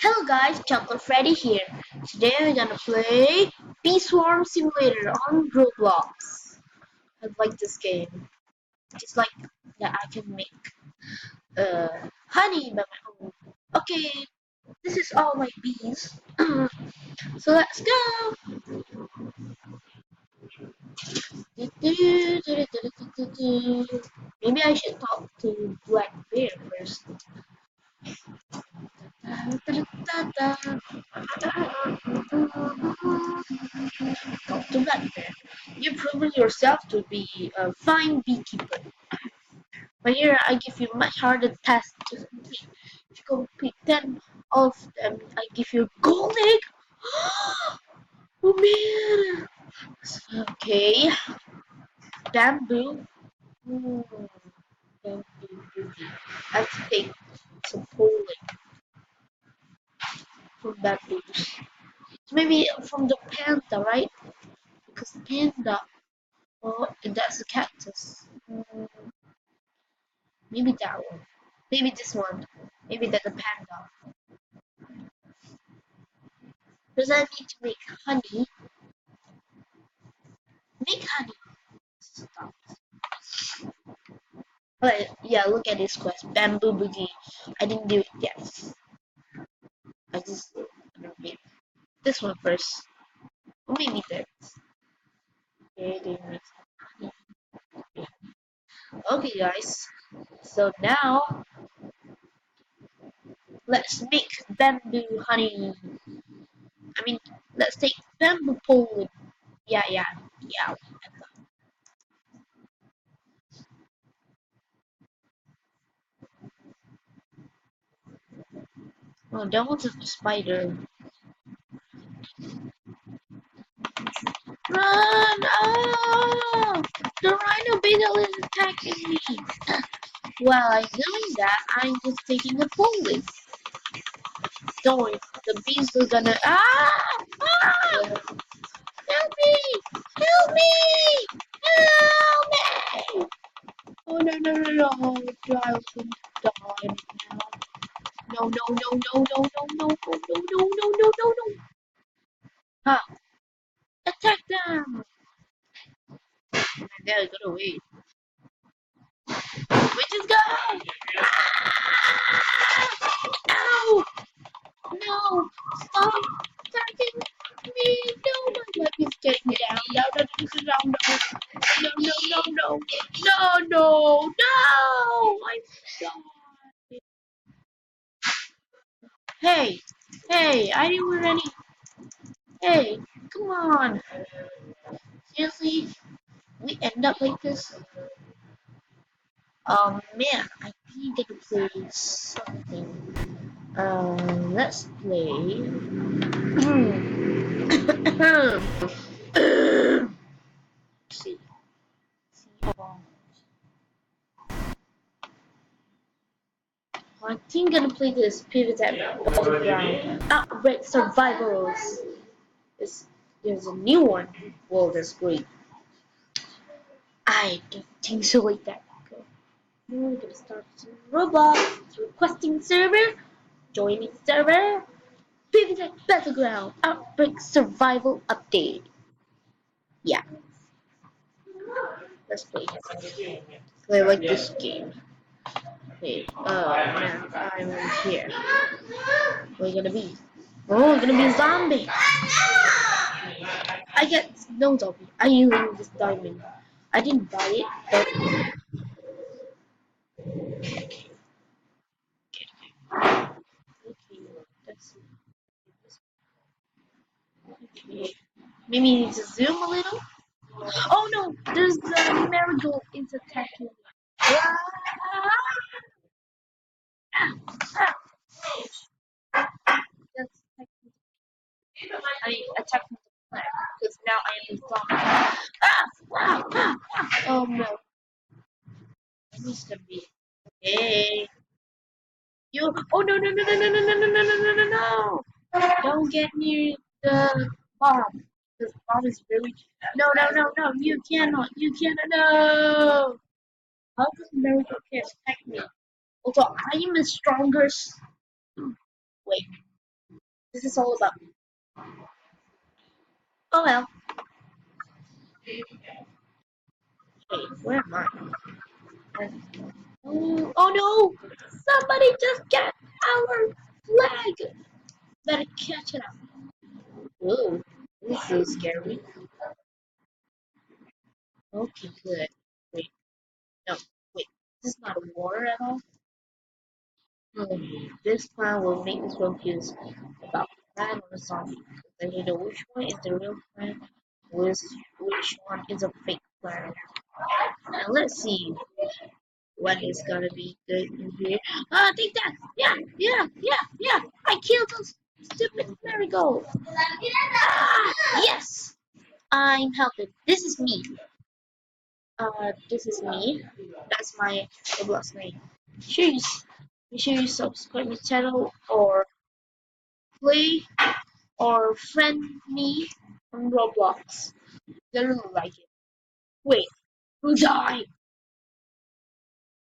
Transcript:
Hello guys, Chocolate Freddy here. Today we're gonna play Bee Swarm Simulator on Roblox. I like this game. Just like that I can make honey by my own. Okay, this is all my bees. So let's go! Maybe I should talk to Black Bear first. Talk to Black Bear. You've proven yourself to be a fine beekeeper. But here I give you much harder task to complete. If you complete 10 of them, I give you a gold egg. Oh man! Okay. Bamboo. Hmm. Bamboo booty. I have to take some pollen from bamboos. So maybe from the panda, right? Because panda. Oh, that's a cactus. Maybe that one. Maybe this one. Maybe that's a panda. Because I need to make honey. Make honey. Stop. But yeah, look at this quest. Bamboo boogie. I didn't do it yet. I just made this one first. Or maybe that. Okay, they make honey. Okay, guys. So now let's make bamboo honey. I mean, let's take bamboo pollen. Yeah. Oh, that one's a spider. Run! Oh! The rhino beetle is attacking me! While I'm doing that, I'm just taking a pollen. Don't worry, the bees are gonna. Help me! Help me! Help me! Oh no! Giles gonna die now. No! Huh? Attack them! They gotta away. Witches go! Ow! No! Stop attacking me! No, my leg is getting me down. No! I'm sorry. Hey! I didn't wear any. Hey! Come on! Seriously? We end up like this? Man, I think I can play something. Let's play. See. I think I'm gonna play this pivot at battleground. Outbreak survivals. There's a new one. Well, that's great. I don't think so like that. Okay. We're gonna start some robots. Requesting server. Joining server. Pivot at battleground. Outbreak survival update. Yeah. Let's play. I like this game. Okay, man, I'm here. What are you gonna be? Oh, you're gonna be a zombie! I get no zombie. I use this diamond. I didn't buy it, but okay, that's okay. Maybe you need to zoom a little. Oh no, there's the marigold is attacking me. Ah, ah, that's I attacked the plant because now I am a zombie. Oh no, I missed a bit. Hey, you! Oh no! Don't get near the bomb. Because bomb is very. No! You cannot! No! How does America can attack me? Also, I am the strongest. Wait. This is all about. Oh well. Wait, where am I? Oh no! Somebody just got our flag! Better catch it up. Whoa, this is so scary. Okay, good. Wait, no, wait. This is not a water at all. This plan will make me confused about plan or zombie. I need to know which one is the real plan, which one is a fake plan. Now let's see what is gonna be good in here. Ah, take that! Yeah, yeah, yeah, yeah! I killed those stupid marigold! Ah, yes! I'm helping. This is me. This is me. That's my roblox name. Make sure you subscribe my channel or play or friend me on Roblox. I really like it. Wait, who died?